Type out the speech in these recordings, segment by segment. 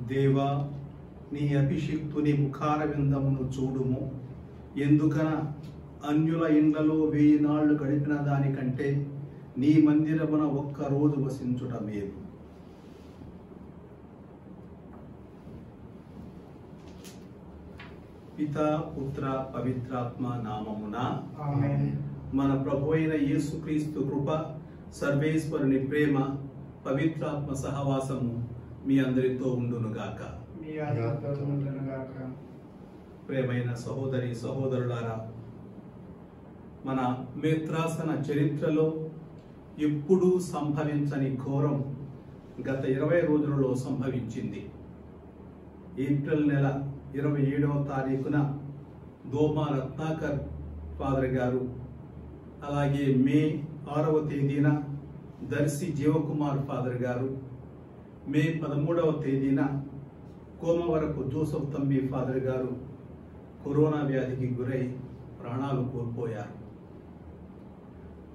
దేవా, నీ అభిషిక్తుని ముఖార విందమును చూడుము. ఎందుకన అన్యుల ఇండ్లలో 1000 నాళ్లు గడిపిన దానికంటే నీ మందిరమున ఒక్క రోజు వసించుట మేలు. పితా, పుత్ర, పవిత్రాత్మ నామమున ఆమేన్. మన ప్రభు అయిన యేసుక్రీస్తు కృప, సర్వేశ్వరుని ప్రేమ, పవిత్రాత్మ సహవాసము మీ అందరితో ఉండునుగాక. మీ ఆత్మతో ఉండునుగాక. ప్రేమైన సహోదరి సహోదరులారా, మన మేత్రాసన చరిత్రలో ఎప్పుడూ సంభవించని ఘోరం గత 20 రోజులలో సంభవించింది. ఏప్రిల్ నెల 27వ తారీఖున దోమా రత్నాకర్ ఫాదర్ గారు, అలాగే మే 6వ తేదీన దర్శి జీవకుమార్ ఫాదర్ గారు, మే 13వ తేదీన కోమవరపు జోసఫ్ తంబి ఫాదర్ గారు కరోనా వ్యాధికి గురై ప్రాణాలు కోల్పోయారు.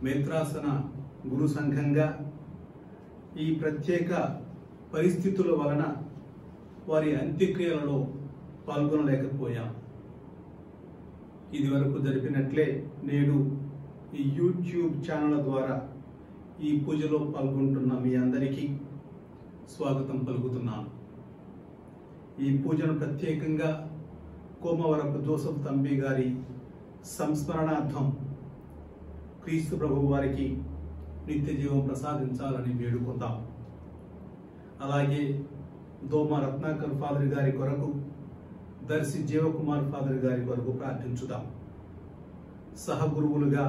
మేత్రాసన గురు సంఘంగా ఈ ప్రత్యేక పరిస్థితుల వలన వారి అంత్యక్రియలలో పాల్గొనలేకపోయాం. ఇది వరకు జరిపినట్లే నేడు ఈ యూట్యూబ్ ఛానల్ ద్వారా ఈ పూజలో పాల్గొంటున్న మీ అందరికీ స్వాగతం పలుకుతున్నాను. ఈ పూజను ప్రత్యేకంగా కోమవరపు జోసఫ్ తంబి గారి సంస్మరణార్థం క్రీస్తు ప్రభు వారికి నిత్య జీవం ప్రసాదించాలని వేడుకుందాం. అలాగే దోమా రత్నాకర్ ఫాదర్ గారి కొరకు, దర్శి జీవకుమార్ ఫాదర్ గారి కొరకు ప్రార్థించుదాం. సహగురువులుగా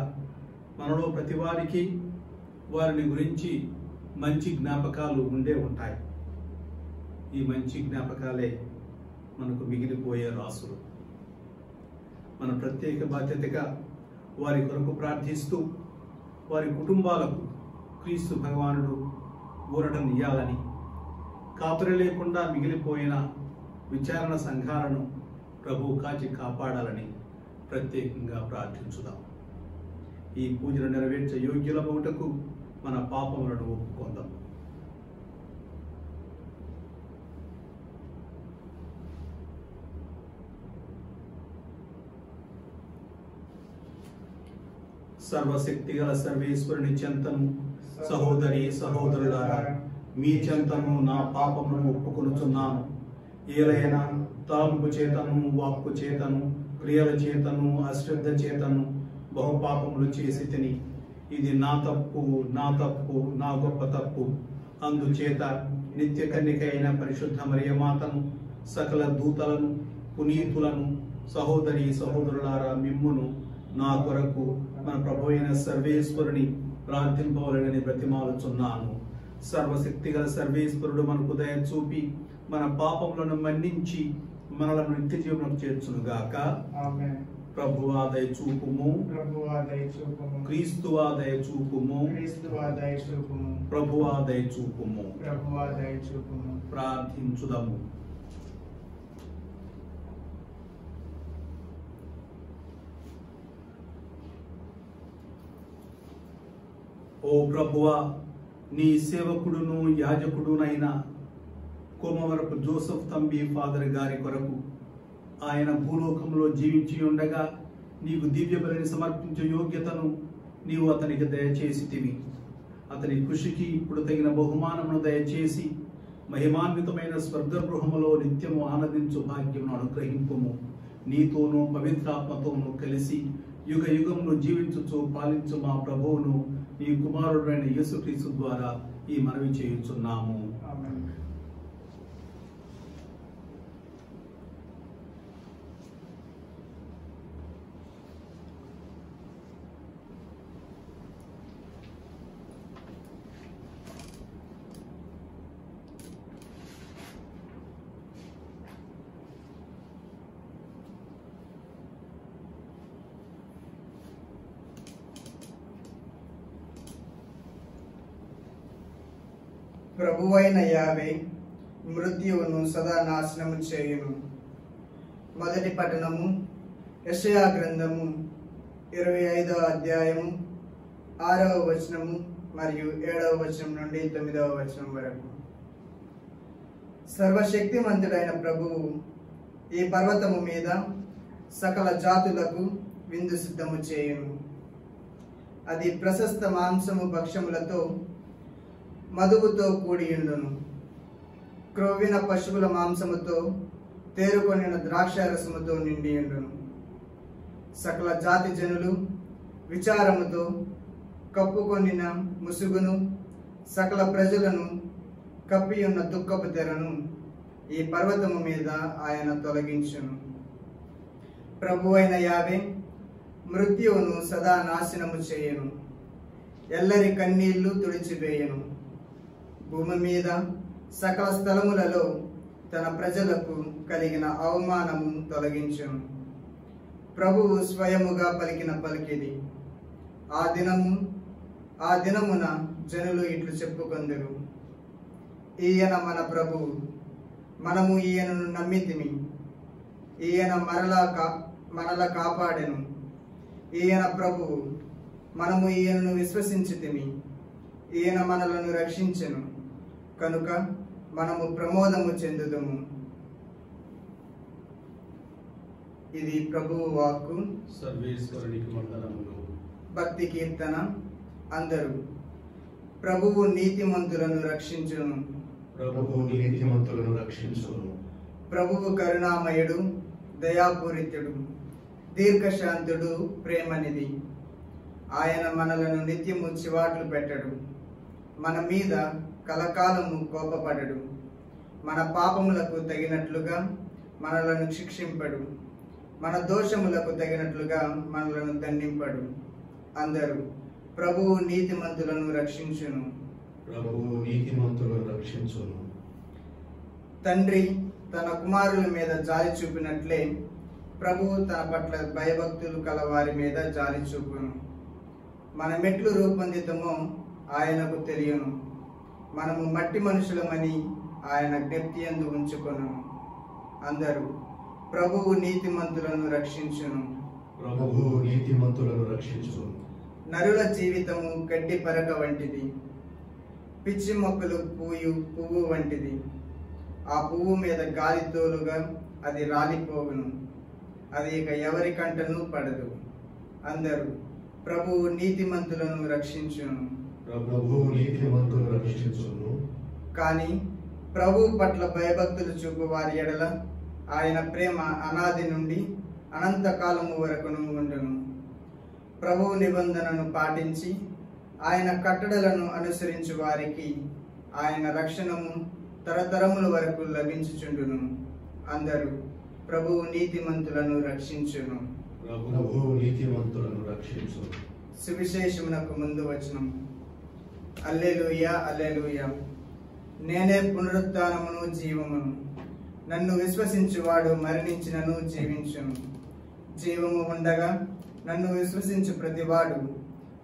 మనలో ప్రతి వారికి వారిని గురించి మంచి జ్ఞాపకాలు ఉండే ఉంటాయి. ఈ మంచి జ్ఞాపకాలే మనకు మిగిలిపోయే రాసులు. మన ప్రత్యేక బాధ్యతగా వారి కొరకు ప్రార్థిస్తూ వారి కుటుంబాలకు క్రీస్తు భగవానుడు ఊరటనియ్యాలని, కాపురి లేకుండా మిగిలిపోయిన విచారణ సంఘాలను ప్రభు కాచి కాపాడాలని ప్రత్యేకంగా ప్రార్థించుదాం. ఈ పూజను నెరవేర్చే యోగ్యులమవుటకు మన పాపములను ఒప్పుకొందాం. సర్వశక్తిగల సర్వేశ్వరుని చెంతను, సహోదరి సహోదరులారా, మీ చెంతను నా పాపమును ఒప్పుకొనుచున్నాను. ఏలైనా తాంపు చేతను, వాక్కు చేతను, క్రియల చేతను, అశ్రద్ధ చేతను బహుపాపములు చేసి తిని, ఇది నా తప్పు, నా తప్పు, నా గొప్ప తప్పు. అందుచేత నిత్య కన్నికైన పరిశుద్ధ మరియమాతను, సకల దూతలను, పునీతులను, సహోదరి సహోదరులారా, మిమ్మును నా కొరకు మన ప్రభు అయిన సర్వేశ్వరుని ప్రార్థింపవలనని బ్రతిమాలుచున్నాను. సర్వశక్తిగల సర్వేశ్వరుడు మనకు దయ చూపి మన పాపములను మన్నించి మనలను నిత్య జీవనకు చేర్చునుగాక. ఆమేన్. ప్రభువా దయ చూపుము, ప్రభువా దయ చూపుము. క్రీస్తువా దయ చూపుము, క్రీస్తువా దయ చూపుము. ప్రభువా దయ చూపుము. ప్రభువా దయ చూపుము. ప్రార్థించుదము. ఓ ప్రభువా, నీ సేవకుడును యాజకుడునైన కోమవరపు జోసఫ్ తంబి ఫాదర్ గారి కొరకు ఆయన భూలోకంలో జీవించి ఉండగా నీకు దివ్య బలిని సమర్పించే యోగ్యతను నీవు అతనికి దయచేసితివి. అతని కృషికి ఇప్పుడు తగిన బహుమానమును దయచేసి మహిమాన్వితమైన స్వర్గగృహములో నిత్యము ఆనందించు భాగ్యమును అనుగ్రహింపుము. నీతోనూ పవిత్రాత్మతోనూ కలిసి యుగ యుగమును జీవించుచు పాలించు మా ప్రభువును నీ కుమారుడైన యేసుక్రీస్తు ద్వారా ఈ మనవి చేయుచున్నాము. ఆమేన్. ప్రభువైన యావే మృత్యువును సదా నాశనము చేయును. మొదటి పఠనము యెషయా గ్రంథము 25వ అధ్యాయము 6వ వచనము మరియు 7వ వచనం నుండి 9వ వచనం వరకు. సర్వశక్తిమంతుడైన ప్రభువు ఈ పర్వతము మీద సకల జాతులకు విందు సిద్ధము చేయును. అది ప్రశస్త మాంసము భక్ష్యములతో మధువుతో కూడియుండును. క్రొవ్విన పశువుల మాంసముతో తేరుకొనిన ద్రాక్షారసముతో నిండియుండును. సకల జాతి జనులు విచారముతో కప్పుకొనిన ముసుగును, సకల ప్రజలను కప్పియున్న దుఃఖపు తెరను ఈ పర్వతము మీద ఆయన తొలగించును. ప్రభువైన యావే మృత్యువును సదా నాశనము చేయను. ఎల్లరి కన్నీళ్లు తుడిచివేయను. భూమి మీద సకల స్థలములలో తన ప్రజలకు కలిగిన అవమానము తొలగించును. ప్రభువు స్వయముగా పలికిన పలికిది. ఆ దినమున జనులు ఇట్లు చెప్పుకొందురు, ఈయన మన ప్రభువు, మనము ఈయనను నమ్మితిమి. ఈయన మనల కాపాడెను. ఈయన ప్రభువు, మనము ఈయనను విశ్వసించితిమి. ఈయన మనలను రక్షించెను కనుక మనము ప్రమోదము చెందుదుము. ఇది ప్రభువు వాక్కు. సర్వేశ్వరునికి వందనములు. భక్తి కీర్తన. అందరూ ప్రభువు నీతిమంతులను రక్షించును. ప్రభువు నీతిమంతులను రక్షించును. ప్రభువు కరుణామయుడు, దయాపూరితుడు, దీర్ఘశాంతుడు, ప్రేమనిధి. ఆయన మనలను నిత్యము చివాట్లు పెట్టడు. మన మీద కలకాలము కోపపడడు. మన పాపములకు తగినట్లుగా మనలను శిక్షింపడు. మన దోషములకు తగినట్లుగా మనలను దండింపడు. అందరూ ప్రభువు నీతిమంతులను రక్షించును. ప్రభువు నీతిమంతులను రక్షించును. తండ్రి తన కుమారుల మీద జాలి చూపినట్లే ప్రభువు తన పట్ల భయభక్తులు కల వారి మీద జాలి చూపును. మన మెట్లు రూపొందితమో ఆయనకు తెలియను. మనము మట్టి మనుషులమని ఆయన జ్ఞప్తి యందు ఉంచుకొను. అందరూ ప్రభువు నీతిమంతులను రక్షించును. ప్రభువు నీతిమంతులను రక్షించును. నరుల జీవితము గడ్డి పరక వంటిది. పిచ్చి మొక్కలు పువ్వు వంటిది. ఆ పువ్వు మీద గాలి తోలుగా అది రాలిపోవును. అది ఇక ఎవరి కంటను పడదు. అందరూ ప్రభువు నీతిమంతులను రక్షించును. ప్రభువు నీతిమంతులను రక్షించును. కానీ ప్రభువు పట్ల భయభక్తులు చూపు వారి ఎడల ఆయన ప్రేమ అనాది నుండి అనంత కాలము వరకును ఉండును. ప్రభువు నిబంధనను పాటించి ఆయన కట్టడలను అనుసరించు వారికి ఆయన రక్షణము తరతరముల వరకు లభించుచుండును. అందరూ ప్రభువు నీతిమంతులను రక్షించును. ప్రభువు నీతిమంతులను రక్షించును. సువిశేషమునకు ముందు వచనం. హల్లెలూయా, హల్లెలూయా. నేనే పునరుత్థానమును జీవమును. నన్ను విశ్వసించువాడు మరణించినను జీవించును. జీవము ఉండగా నన్ను విశ్వసించు ప్రతివాడు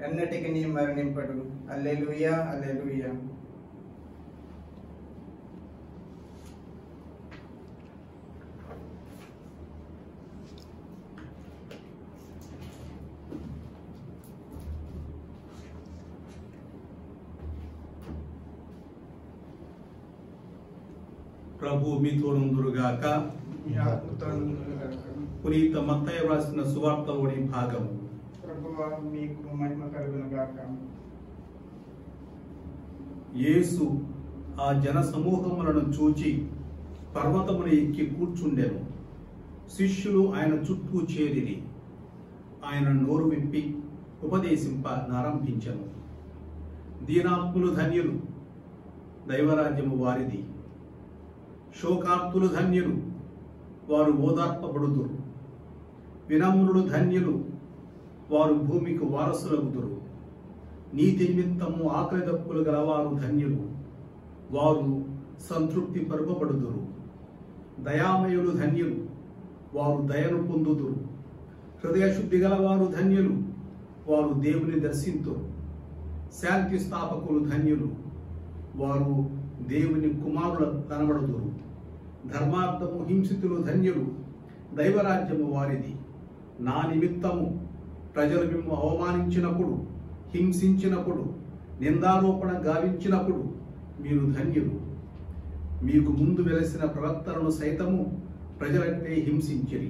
ఎన్నటికి మరణింపడు. హల్లెలూయా, హల్లెలూయా. ప్రభు మీతోనుందురుగాక. పునీత మత్తయి వ్రాసిన సువార్తలోని భాగం. ప్రభువా మీకు మహిమ కలుగునుగాక. యేసు ఆ జన సమూహములను చూచి పర్వతమును ఎక్కి కూర్చుండెను. శిష్యులు ఆయన చుట్టూ చేరిరి. ఆయన నోరు విప్పి ఉపదేశింపనారంభించెను. దీనాత్ములు ధన్యులు, దైవరాజ్యము వారిది. శోకార్తులు ధన్యులు, వారు ఓదార్పబడుదురు. వినమ్రులు ధన్యులు, వారు భూమికి వారసులగుదురు. నీతి నిమిత్తము ఆకలి దప్పులు గలవారు ధన్యులు, వారు సంతృప్తి పరుపబడుదురు. దయామయులు ధన్యులు, వారు దయను పొందుదురు. హృదయశుద్ధి గలవారు ధన్యులు, వారు దేవుని దర్శింతురు. శాంతి స్థాపకులు ధన్యులు, వారు దేవుని కుమారుల కనబడుదురు. ధర్మార్థము హింసితులు ధన్యులు, దైవరాజ్యము వారిది. నా నిమిత్తము ప్రజలు మిమ్ము అవమానించినప్పుడు, హింసించినప్పుడు, నిందారోపణ గావించినప్పుడు మీరు ధన్యులు. మీకు ముందు వెలసిన ప్రవక్తలను సైతము ప్రజలంటే హింసించిరి.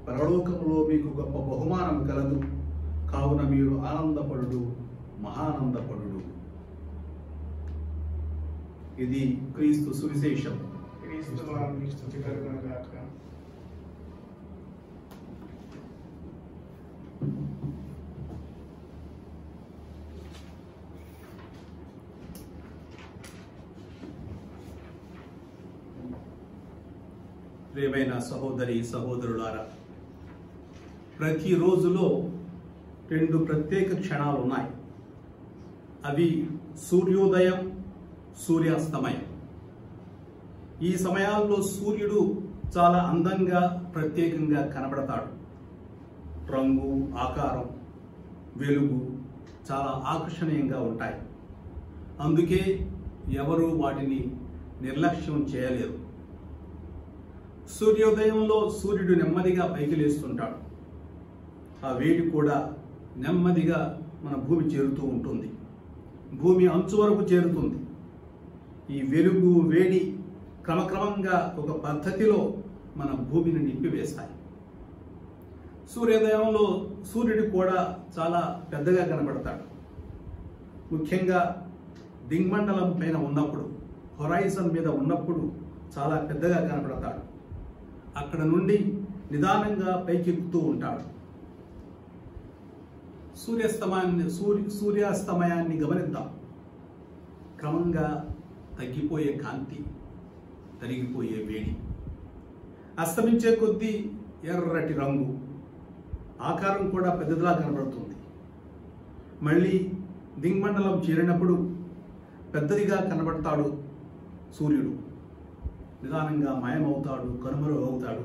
పరలోకములో మీకు గొప్ప బహుమానం కలదు. కావున మీరు ఆనందపడుడు, మహానందపడుడు. ఇది క్రీస్తు సువిశేషం. క్రీస్తువా మీకు స్తుతి కలుగునుగాక. ప్రియమైన సహోదరి సహోదరులారా, ప్రతి రోజులో 2 ప్రత్యేక క్షణాలు ఉన్నాయి. అవి సూర్యోదయం, సూర్యాస్తమయం. ఈ సమయాల్లో సూర్యుడు చాలా అందంగా ప్రత్యేకంగా కనబడతాడు. రంగు, ఆకారం, వెలుగు చాలా ఆకర్షణీయంగా ఉంటాయి. అందుకే ఎవరు వాటిని నిర్లక్ష్యం చేయలేరు. సూర్యోదయంలో సూర్యుడు నెమ్మదిగా పైకి లేస్తుంటాడు. ఆ వేడి కూడా నెమ్మదిగా మన భూమి చేరుతూ ఉంటుంది. భూమి అంచు వరకు చేరుతుంది. ఈ వెలుగు, వేడి క్రమక్రమంగా ఒక పద్ధతిలో మన భూమిని నింపివేస్తాయి. సూర్యోదయంలో సూర్యుడు కూడా చాలా పెద్దగా కనబడతాడు. ముఖ్యంగా దిగ్మండలం పైన ఉన్నప్పుడు, హొరైజన్ మీద ఉన్నప్పుడు చాలా పెద్దగా కనబడతాడు. అక్కడ నుండి నిదానంగా పైకెక్కుతూ ఉంటాడు. సూర్యాస్తమయాన్ని గమనిద్దాం. క్రమంగా తగ్గిపోయే కాంతి, తరిగిపోయే వేడి, అస్తమించే కొద్దీ ఎర్రటి రంగు, ఆకారం కూడా పెద్దదిలా కనబడుతుంది. మళ్ళీ దిగ్మండలం చేరినప్పుడు పెద్దదిగా కనబడతాడు సూర్యుడు. నిదానంగా మాయమవుతాడు, కనుమరుగవుతాడు.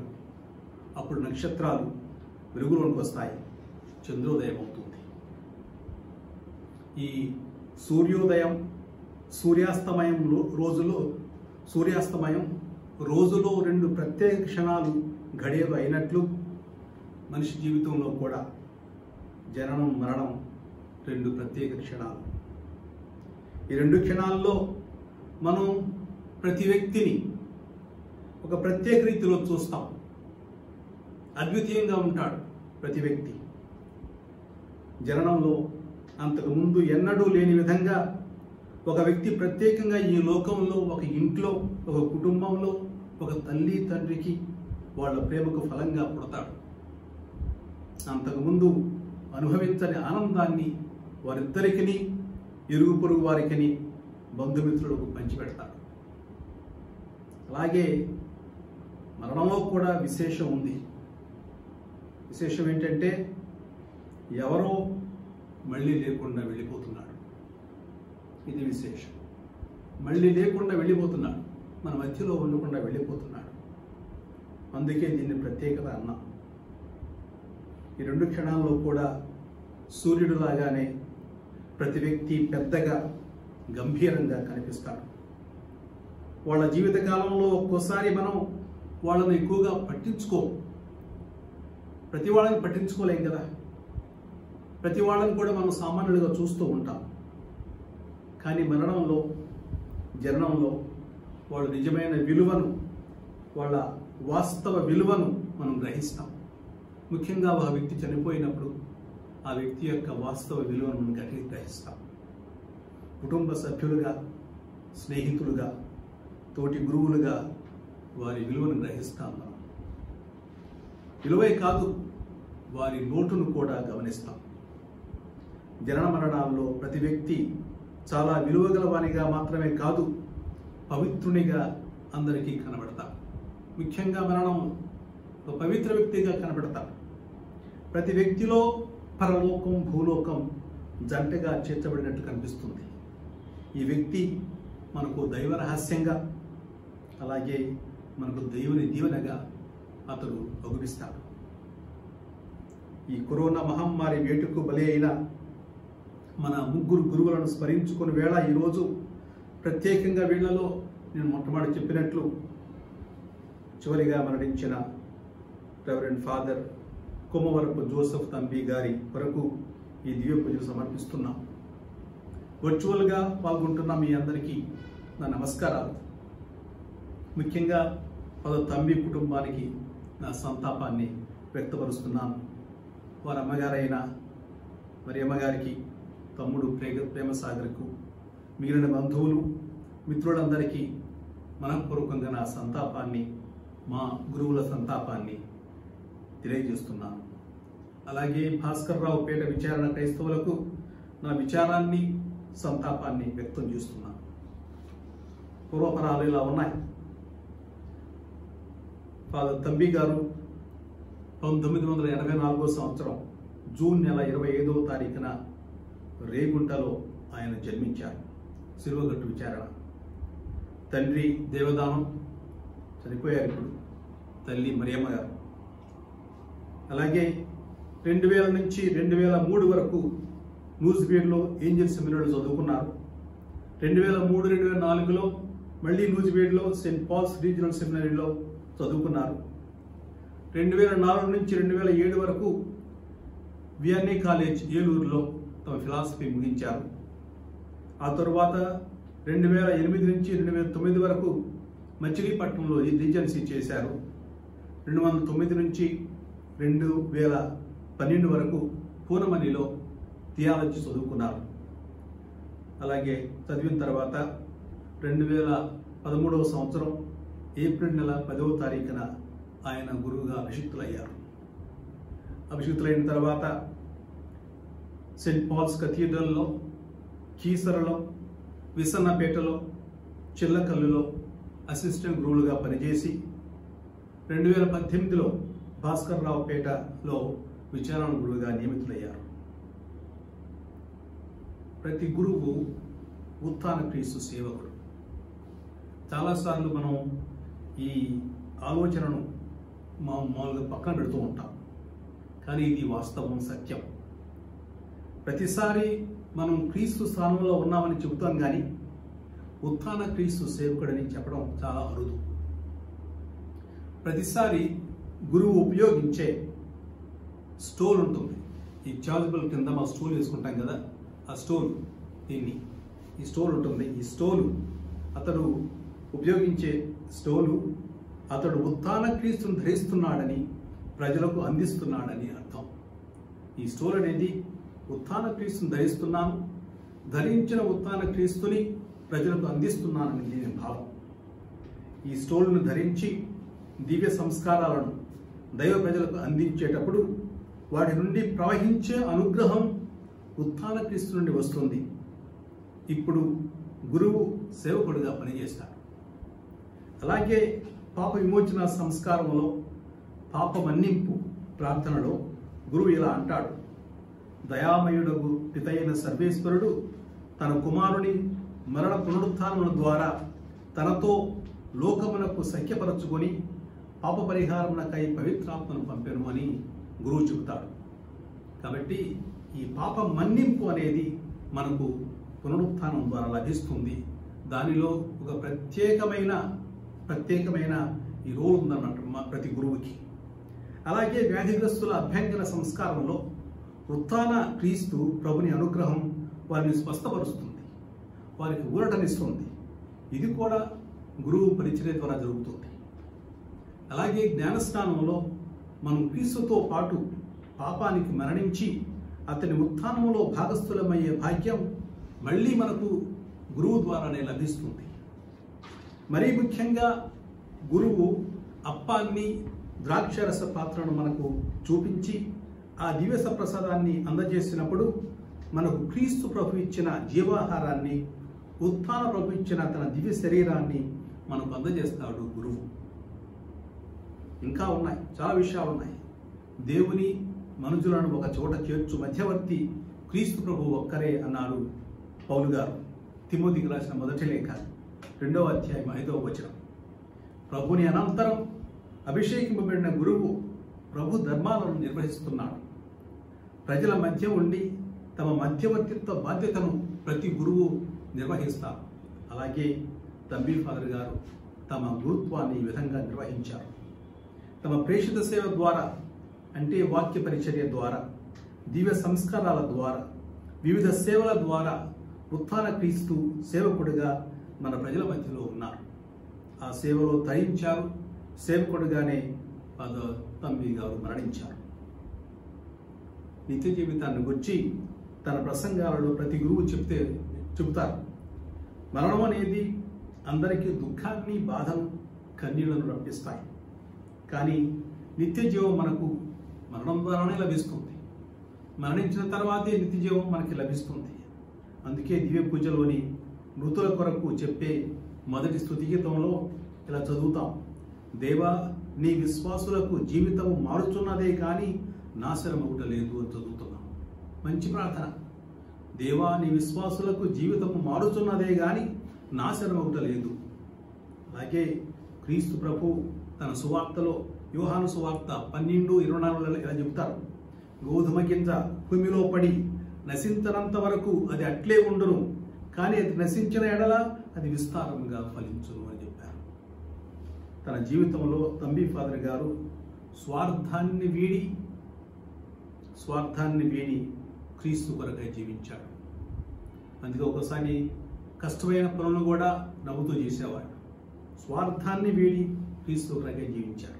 అప్పుడు నక్షత్రాలు వెలుగులోనికి వస్తాయి, చంద్రోదయం అవుతుంది. ఈ సూర్యోదయం, సూర్యాస్తమయం రోజులో 2 ప్రత్యేక క్షణాలు గడియలు అయినట్లు మనిషి జీవితంలో కూడా జననం, మరణం 2 ప్రత్యేక క్షణాలు. ఈ 2 క్షణాల్లో మనం ప్రతి వ్యక్తిని ఒక ప్రత్యేక రీతిలో చూస్తాం. అద్వితీయంగా ఉంటాడు ప్రతి వ్యక్తి. జననంలో అంతకుముందు ఎన్నడూ లేని విధంగా ఒక వ్యక్తి ప్రత్యేకంగా ఈ లోకంలో, ఒక ఇంట్లో, ఒక కుటుంబంలో, ఒక తల్లి తండ్రికి వాళ్ళ ప్రేమకు ఫలంగా పుడతాడు. అంతకుముందు అనుభవించని ఆనందాన్ని వారిద్దరికిని, ఇరుగు పొరుగు వారికిని, బంధుమిత్రులకు పంచిపెడతాడు. అలాగే మరణంలో కూడా విశేషం ఉంది. విశేషం ఏంటంటే ఎవరో మళ్ళీ లేకుండా వెళ్ళిపోతున్నాడు. ఇది విశేషం. మళ్ళీ లేకుండా వెళ్ళిపోతున్నాడు, మన మధ్యలో ఉండకుండా వెళ్ళిపోతున్నాడు. అందుకే దీన్ని ప్రత్యేకత అన్నాం. ఈ 2 క్షణాల్లో కూడా సూర్యుడు లాగానే ప్రతి వ్యక్తి పెద్దగా, గంభీరంగా కనిపిస్తాడు. వాళ్ళ జీవితకాలంలో ఒక్కోసారి మనం వాళ్ళని ఎక్కువగా ప్రతి వాళ్ళని పట్టించుకోలేం కదా. ప్రతి వాళ్ళని కూడా మనం సామాన్యులుగా చూస్తూ ఉంటాం. కానీ మరణంలో, జననంలో వాళ్ళ నిజమైన విలువను, వాళ్ళ వాస్తవ విలువను మనం గ్రహిస్తాం. ముఖ్యంగా ఒక వ్యక్తి చనిపోయినప్పుడు ఆ వ్యక్తి యొక్క వాస్తవ విలువను మనం గట్టిగా గ్రహిస్తాం. కుటుంబ సభ్యులుగా, స్నేహితులుగా, తోటి గురువులుగా వారి విలువను గ్రహిస్తాం. మనం విలువే కాదు, వారి లోటును కూడా గమనిస్తాం. జనన మరణాల్లో ప్రతి వ్యక్తి చాలా విలువగల వానిగా మాత్రమే కాదు, పవిత్రునిగా అందరికీ కనబడతాడు. ముఖ్యంగా మరణం ఒక పవిత్ర వ్యక్తిగా కనబడతాడు. ప్రతి వ్యక్తిలో పరలోకం, భూలోకం జంటగా చేర్చబడినట్టు కనిపిస్తుంది. ఈ వ్యక్తి మనకు దైవ రహస్యంగా, అలాగే మనకు దేవుని దీవెనగా అతడు అగుపిస్తాడు. ఈ కరోనా మహమ్మారి వేటుకు బలి అయిన మన 3 గురువులను స్మరించుకుని వేళ ఈరోజు ప్రత్యేకంగా వీళ్లలో నేను మొట్టమొదటి చెప్పినట్లు చివరిగా మరణించిన రెవరెండ్ ఫాదర్ కొమ్మవరపు జోసెఫ్ తంబి గారి వరకు ఈ దివ్య పూజలు సమర్పిస్తున్నాం. వర్చువల్గా పాల్గొంటున్న మీ అందరికీ నా నమస్కారాలు. ముఖ్యంగా ఫాదర్ తంబి కుటుంబానికి నా సంతాపాన్ని వ్యక్తపరుస్తున్నాను. వారి అమ్మగారైన మరి అమ్మగారికి, తమ్ముడు ప్రేమసాగర్కు, మిగిలిన బంధువులు, మిత్రులందరికీ మనఃపూర్వకంగా నా సంతాపాన్ని, మా గురువుల సంతాపాన్ని తెలియజేస్తున్నాను. అలాగే భాస్కర్రావు పేట విచారణ క్రైస్తవులకు నా విచారాన్ని, సంతాపాన్ని వ్యక్తం చేస్తున్నాను. పూర్వపరాలు ఇలా ఉన్నాయి. ఫాదర్ తంబి గారు 1984 సంవత్సరం జూన్ నెల 25వ తారీఖున రేగుంటలో ఆయన జన్మించారు. సిలువగట్టు విచారణ. తండ్రి దేవదానం, చనిపోయారు ఇప్పుడు. తల్లి మరియమ్మ గారు. అలాగే 2000 నుంచి 2003 వరకు నూజివీడులో ఏంజల్ సెమినరీలో చదువుకున్నారు. 2003-2004లో మళ్ళీ నూజివీడులో సెయింట్ పాల్స్ రీజనల్ సెమినరీలో చదువుకున్నారు. 2004 నుంచి 2007 వరకు వియన్నీ కాలేజ్ ఏలూరులో తమ ఫిలాసఫీ ముగించారు. ఆ తరువాత 2008 నుంచి 2009 వరకు మచిలీపట్నంలో రీజెన్సీ చేశారు. 2009 నుంచి 2012 వరకు పూనమణిలో థియాలజీ చదువుకున్నారు. అలాగే చదివిన తర్వాత 2013వ సంవత్సరం ఏప్రిల్ నెల 10వ తారీఖున ఆయన గురువుగా అభిషిక్తులయ్యారు. అభిషిక్తులైన తర్వాత సెయింట్ పాల్స్ కథీడ్రల్లో, కీసరలో, విసన్నపేటలో, చిల్లకల్లులో అసిస్టెంట్ గురువులుగా పనిచేసి 2018లో భాస్కర్రావు పేటలో విచారణ గురువుగా నియమితులయ్యారు. ప్రతి గురువు ఉత్థాన క్రీస్తు సేవకుడు. చాలాసార్లు మనం ఈ ఆలోచనను మామూలుగా పక్కన పెడుతూ ఉంటాం, కానీ ఇది వాస్తవం, సత్యం. ప్రతిసారి మనం క్రీస్తు స్థానంలో ఉన్నామని చెబుతాం, కానీ ఉత్థాన క్రీస్తు సేవకుడని చెప్పడం చాలా అరుదు. ప్రతిసారి గురువు ఉపయోగించే స్టోల్ ఉంటుంది. ఈ చార్జబుల్ కింద మా స్టోల్ వేసుకుంటాం కదా, ఆ స్టోల్, ఈ స్టోల్ ఉంటుంది. ఈ స్టోలు అతడు ఉపయోగించే స్టోలు అతడు ఉత్థాన క్రీస్తును ధరిస్తున్నాడని, ప్రజలకు అందిస్తున్నాడని అర్థం. ఈ స్టోల్ అనేది ఉత్థాన క్రీస్తును ధరిస్తున్నాను, ధరించిన ఉత్థాన క్రీస్తుని ప్రజలకు అందిస్తున్నానని దీని భావం. ఈ స్టోల్ను ధరించి దివ్య సంస్కారాలను దైవ ప్రజలకు అందించేటప్పుడు వాటి నుండి ప్రవహించే అనుగ్రహం ఉత్థాన క్రీస్తు నుండి వస్తుంది. ఇప్పుడు గురువు సేవకుడిగా పనిచేస్తాడు. అలాగే పాప విమోచన సంస్కారంలో, పాప మన్నింపు ప్రార్థనలో గురువు ఇలా అంటాడు: దయామయుడగు పితైన సర్వేశ్వరుడు తన కుమారుని మరణ పునరుత్థానముల ద్వారా తనతో లోకమునకు సఖ్యపరచుకొని పాప పరిహారమునకై పవిత్రాత్మను పంపెను అని గురువు చెబుతాడు. కాబట్టి ఈ పాప మన్నింపు అనేది మనకు పునరుత్థానం ద్వారా లభిస్తుంది. దానిలో ఒక ప్రత్యేకమైన ఈ రోల్ ఉందన్నమాట ప్రతి గురువుకి. అలాగే వ్యాధిగ్రస్తుల అభ్యంగన సంస్కారంలో ఉత్థాన క్రీస్తు ప్రభుని అనుగ్రహం వారిని స్వస్థపరుస్తుంది, వారికి ఊరటనిస్తుంది. ఇది కూడా గురువు పరిచర్య ద్వారా జరుగుతుంది. అలాగే జ్ఞానస్నానంలో మనం క్రీస్తుతో పాటు పాపానికి మరణించి అతని ఉత్థానంలో భాగస్థులమయ్యే భాగ్యం మళ్ళీ మనకు గురువు ద్వారానే లభిస్తుంది. మరీ ముఖ్యంగా గురువు అప్పాన్ని, ద్రాక్షరస పాత్రను మనకు చూపించి ఆ దివ్య ప్రసాదాన్ని అందజేసినప్పుడు మనకు క్రీస్తు ప్రభు ఇచ్చిన జీవాహారాన్ని, ఉత్థాన ప్రభు ఇచ్చిన తన దివ్య శరీరాన్ని మనకు అందజేస్తాడు గురువు. ఇంకా ఉన్నాయి, చాలా విషయాలు ఉన్నాయి. దేవుని మనుషులను ఒక చోట చేర్చు మధ్యవర్తి క్రీస్తు ప్రభు ఒక్కరే అన్నారు పౌలు గారు తిమోతికి రాసిన మొదటి లేఖ 2వ అధ్యాయం 5వ వచనం. ప్రభుని అనంతరం అభిషేకింపబడిన గురువు ప్రభు ధర్మాలను నిర్వహిస్తున్నాడు. ప్రజల మధ్య ఉండి తమ మధ్యవర్తిత్వ బాధ్యతను ప్రతి గురువు నిర్వహిస్తారు. అలాగే తంబి ఫాదర్ గారు తమ గురుత్వాన్ని ఈ విధంగా నిర్వహించారు. తమ ప్రేషిత సేవ ద్వారా, అంటే వాక్య పరిచర్య ద్వారా, దివ్య సంస్కారాల ద్వారా, వివిధ సేవల ద్వారా ఉత్థాన క్రీస్తు సేవకుడిగా మన ప్రజల మధ్యలో ఉన్నారు. ఆ సేవలో తరించారు. సేవకుడుగానే తమ్మి గారు మరణించారు. నిత్య జీవితాన్ని గురించి తన ప్రసంగాలలో ప్రతి గురువు చెబుతారు. మరణం అనేది అందరికీ దుఃఖాన్ని, బాధను, కన్నీళ్లను రప్పిస్తాయి. కానీ నిత్య జీవం మనకు మరణం ద్వారానే లభిస్తుంది. మరణించిన తర్వాతే నిత్య జీవం మనకి లభిస్తుంది. అందుకే దివ్య పూజలోని మృతుల కొరకు చెప్పే మొదటి స్తుతి గీతంలో ఇలా చదువుతాం: దేవా, నీ విశ్వాసులకు జీవితము మారుచున్నదే కానీ నాశనమవుట లేదు అని చదువుతున్నాం. మంచి ప్రార్థన. దేవా, నీ విశ్వాసులకు జీవితము మారుచున్నదే కానీ నాశనమవుట లేదు. అలాగే క్రీస్తు ప్రభు తన సువార్తలో యోహాను సువార్త 12:24 ఇలా చెబుతారు: గోధుమ గింజ భూమిలో పడి నశించనంత వరకు అది అట్లే ఉండును, కానీ అది నశించిన ఎడల అది విస్తారముగా ఫలించును అని చెప్పారు. తన జీవితంలో తంబి ఫాదర్ గారు స్వార్థాన్ని వీడి క్రీస్తు కొరకై జీవించాడు. అందుకే ఒకసారి కష్టమైన పనులను కూడా నవ్వుతూ చేసేవాడు. స్వార్థాన్ని వీడి క్రీస్తు కొరకై జీవించాడు.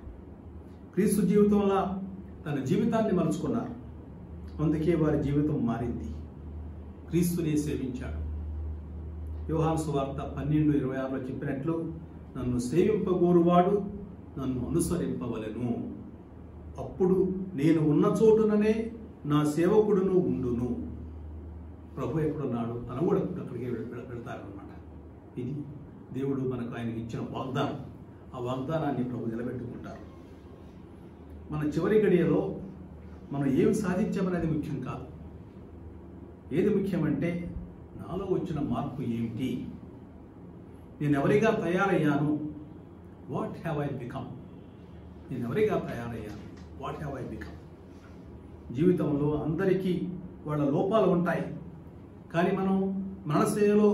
క్రీస్తు జీవితంలో తన జీవితాన్ని మలుచుకున్నారు. అందుకే వారి జీవితం మారింది. క్రీస్తుని సేవించాడు. యోహాను సువార్త 12:26 చెప్పినట్లు, నన్ను సేవింపగోరువాడు నన్ను అనుసరింపవలెను, అప్పుడు నేను ఉన్న చోటుననే నా సేవకుడును ఉండును. ప్రభు ఎక్కడున్నాడు, తన కూడా అక్కడికి వెళ్తారనమాట. ఇది దేవుడు మనకు ఆయనకి ఇచ్చిన వాగ్దానం. ఆ వాగ్దానాన్ని ప్రభు నిలబెట్టుకుంటారు. మన చివరి గడియలో మనం ఏమి సాధించామనేది ముఖ్యం కాదు. ఏది ముఖ్యమంటే నాలో వచ్చిన మార్పు ఏమిటి, నేను ఎవరిగా తయారయ్యాను, వాట్ హ్యావ్ ఐ బికమ్. నేను ఎవరిగా తయారయ్యాను, వాట్ హ్యావ్ ఐ బికమ్. జీవితంలో అందరికీ వాళ్ళ లోపాలు ఉంటాయి. కానీ మనం మనసేలో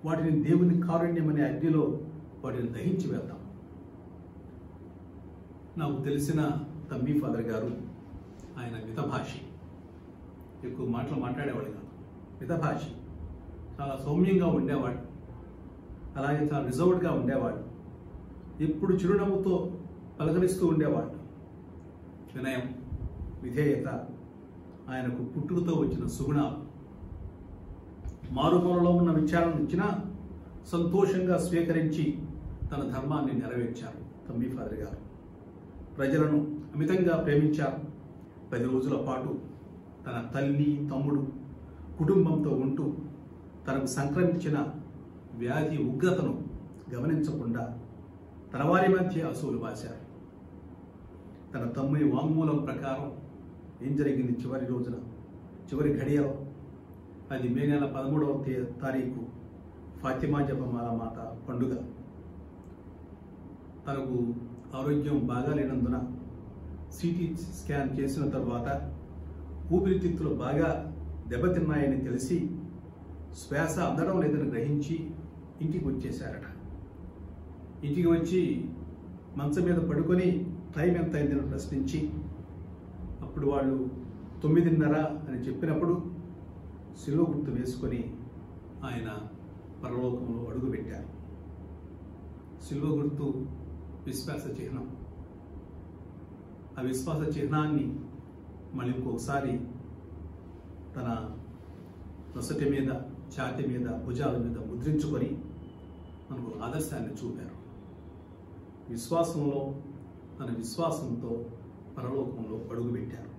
వాటిని దేవుని కారుణ్యం అనే అగ్నిలో వాటిని దహించి వెళ్తాం. నాకు తెలిసిన తంబి ఫాదర్ గారు ఆయన మితభాషి. ఎక్కువ మాటలు మాట్లాడేవాడు కాదు. మితభాషి. చాలా సౌమ్యంగా ఉండేవాడు. అలాగే చాలా రిజర్వ్డ్గా ఉండేవాడు. ఎప్పుడు చిరునవ్వుతో పలకరిస్తూ ఉండేవాడు. వినయం, విధేయత ఆయనకు పుట్టుకతో వచ్చిన సుగుణాలు. మారుమూలలో ఉన్న విచారణ ఇచ్చినా సంతోషంగా స్వీకరించి తన ధర్మాన్ని నెరవేర్చారు తంబి ఫాదర్ గారు. ప్రజలను అమితంగా ప్రేమించారు. 10 రోజుల పాటు తన తల్లి, తమ్ముడు, కుటుంబంతో ఉంటూ తనకు సంక్రమించిన వ్యాధి ఉగ్రతను గమనించకుండా తన వారి మధ్య అసూలు బాశారు. తన తమ్ముని వాంగ్మూలం ప్రకారం ఏం జరిగింది చివరి రోజున, చివరి ఘడియలో, అది మే నెల 13వ తారీఖు ఫాతిమా జపమాల మాత పండుగ. తనకు ఆరోగ్యం బాగాలేనందున సిటీ స్కాన్ చేసిన తర్వాత ఊపిరితిత్తులు బాగా దెబ్బతిన్నాయని తెలిసి శ్వాస అందడం లేదని గ్రహించి ఇంటికి వచ్చేశారట. ఇంటికి వచ్చి మంచం మీద పడుకొని టైం ఎంత అయిందని ప్రశ్నించి అప్పుడు వాళ్ళు 9:30 అని చెప్పినప్పుడు శిలువ గుర్తు వేసుకొని ఆయన పరలోకంలో అడుగుపెట్టారు. శిలువ గుర్తు విశ్వాస చిహ్నం. ఆ విశ్వాస చిహ్నాన్ని మళ్ళీ ఇంకొకసారి తన నొసటి మీద, ఛాతి మీద, భుజాల మీద ముద్రించుకొని మనకు ఆదర్శాన్ని చూపారు. విశ్వాసంలో తన విశ్వాసంతో పరలోకంలో అడుగుపెట్టారు.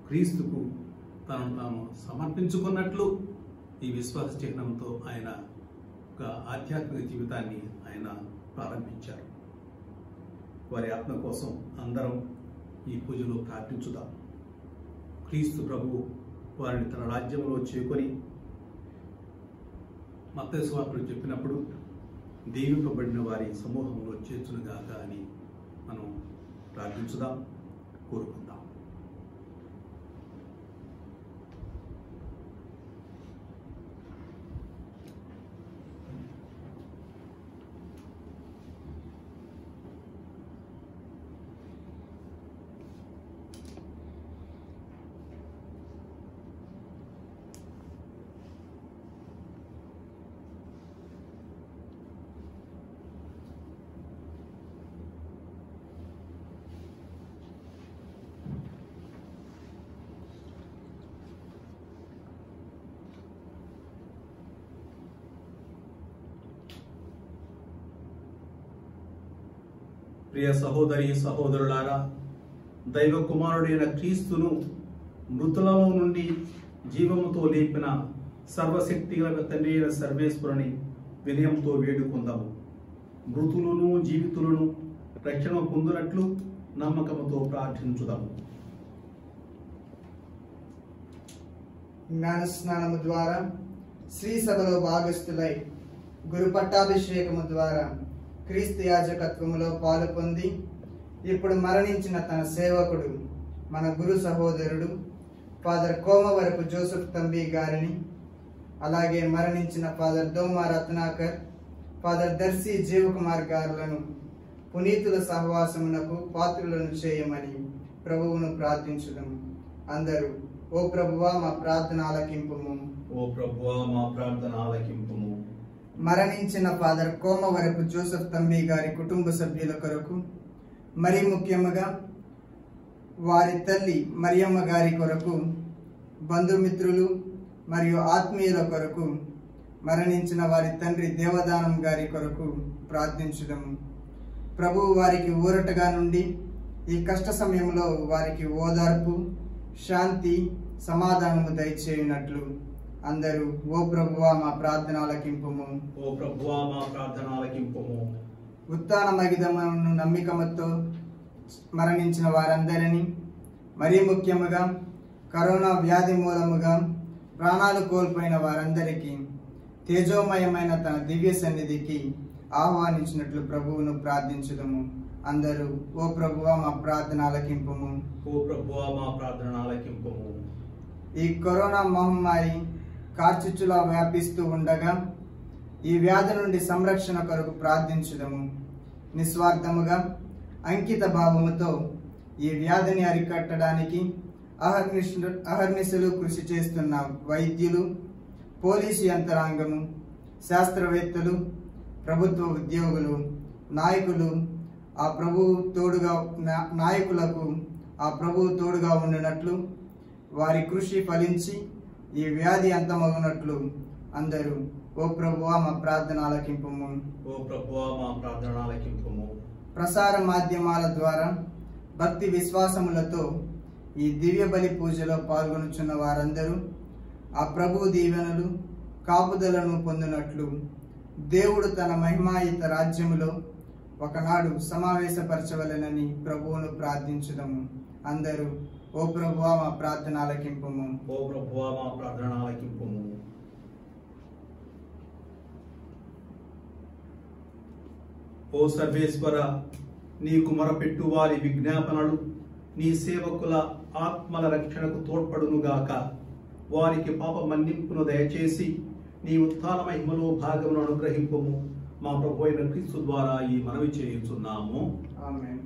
క్రీస్తుకు తనను తాను సమర్పించుకున్నట్లు ఈ విశ్వాస చిహ్నంతో ఆయన ఒక ఆధ్యాత్మిక జీవితాన్ని ఆయన ప్రారంభించారు. వారి ఆత్మ కోసం అందరం ఈ పూజలో ప్రార్థించుదాం. క్రీస్తు ప్రభువు వారిని తన రాజ్యంలో చేకొని మత్తయి సువార్తలో చెప్పినప్పుడు దీవింపబడిన వారి సమూహంలో చేర్చునుగాక అని మనం ప్రార్థించుదాం, కోరుకుందాం. ప్రియ సహోదరి సహోదరులారా, దైవ కుమారుడైన క్రీస్తును మృతులలో నుండి జీవముతో లేపిన సర్వశక్తి గల తండ్రి అయిన సర్వేశ్వరుని వినయంతో వేడుకుందాము. మృతులను జీవితులను రక్షణ పొందినట్లు నమ్మకముతో ప్రార్థించుదాము. జ్ఞాన స్నానము ద్వారా శ్రీ సభలో భాగస్థులై గురు పట్టాభిషేకము ద్వారా క్రీస్తు యాజకత్వములో పాలు పొంది ఇప్పుడు మరణించిన తన సేవకుడు మన గురు సహోదరుడు ఫాదర్ కోమవరపు జోసెఫ్ తంబి గారిని, అలాగే మరణించిన ఫాదర్ దోమా రత్నాకర్, ఫాదర్ దర్శి జీవకుమార్ గారులను పునీతుల సహవాసమునకు పాత్రులను చేయమని ప్రభువును ప్రార్థించుదాము. అందరూ ఓ ప్రభువా మా ప్రార్థన ఆలకింపుము. ఓ ప్రభువా మా ప్రార్థన ఆలకింపుము. మరణించిన ఫాదర్ కోమవరపు జోసెఫ్ తంబి గారి కుటుంబ సభ్యుల కొరకు, మరి ముఖ్యముగా వారి తల్లి మరియమ్మ గారి కొరకు, బంధుమిత్రులు మరియు ఆత్మీయుల కొరకు, మరణించిన వారి తండ్రి దేవదానం గారి కొరకు ప్రార్థించుదాము. ప్రభువు వారికి ఊరటగా నుండి ఈ కష్ట సమయంలో వారికి ఓదార్పు, శాంతి, సమాధానము దయచేయునట్లు అందరూ ఓ ప్రభువా మా ప్రార్థన ఆలకింపుము. ఓ ప్రభువా మా ప్రార్థన ఆలకింపుము. ఉత్థాన మగిదమును నమ్మికముతో మరణించిన వారందరినీ, మరీ ముఖ్యముగా కరోనా వ్యాధి మూలముగా ప్రాణాలు కోల్పోయిన వారందరికీ తేజోమయమైన తన దివ్య సన్నిధికి ఆహ్వానించినట్లు ప్రభువును ప్రార్థించుదము. అందరూ ఓ ప్రభువా మా ప్రార్థన ఆలకింపుము. ఓ ప్రభువా మా ప్రార్థన ఆలకింపుము. ఈ కరోనా మహమ్మారి కార్చిచ్చులా వ్యాపిస్తూ ఉండగా ఈ వ్యాధి నుండి సంరక్షణ కొరకు ప్రార్థించుదము. నిస్వార్థముగా అంకిత భావముతో ఈ వ్యాధిని అరికట్టడానికి అహర్నిశలు కృషి చేస్తున్న వైద్యులు, పోలీసు యంత్రాంగము, శాస్త్రవేత్తలు, ప్రభుత్వ ఉద్యోగులు, నాయకులు ఆ ప్రభువు తోడుగా నాయకులకు ఆ ప్రభువు తోడుగా ఉండినట్లు, వారి కృషి ఫలించి ఈ వ్యాధి అంతమగునట్లు అందరూ ఓ ప్రభువా మా ప్రార్థన ఆలకింపుము. ఓ ప్రభువా మా ప్రార్థన ఆలకింపుము. ప్రసార మాధ్యమాల ద్వారా భక్తి విశ్వాసములతో ఈ దివ్య బలి పూజలో పాల్గొనుచున్న వారందరూ ఆ ప్రభు దీవెనలు, కాపుదలను పొందినట్లు దేవుడు తన మహిమాయుత రాజ్యములో ఒకనాడు సమావేశపరచవలెనని ప్రభువును ప్రార్థించుదాము. అందరూ ఓ ప్రభువా మా ప్రార్థన ఆలకింపుము. ఓ ప్రభువా మా ప్రార్థన ఆలకింపుము. ఓ సర్వేశ్వర, నీకు మొరపెట్టు వారి విజ్ఞాపనలు నీ సేవకుల ఆత్మల రక్షణకు తోడ్పడునుగాక. వారికి పాప మన్నింపును దయచేసి నీ ఉత్థాన మహిమలో భాగమును అనుగ్రహింపుము. మా ప్రభు అయిన క్రీస్తు ద్వారా ఈ మనవి చేయుచున్నాము. ఆమేన్.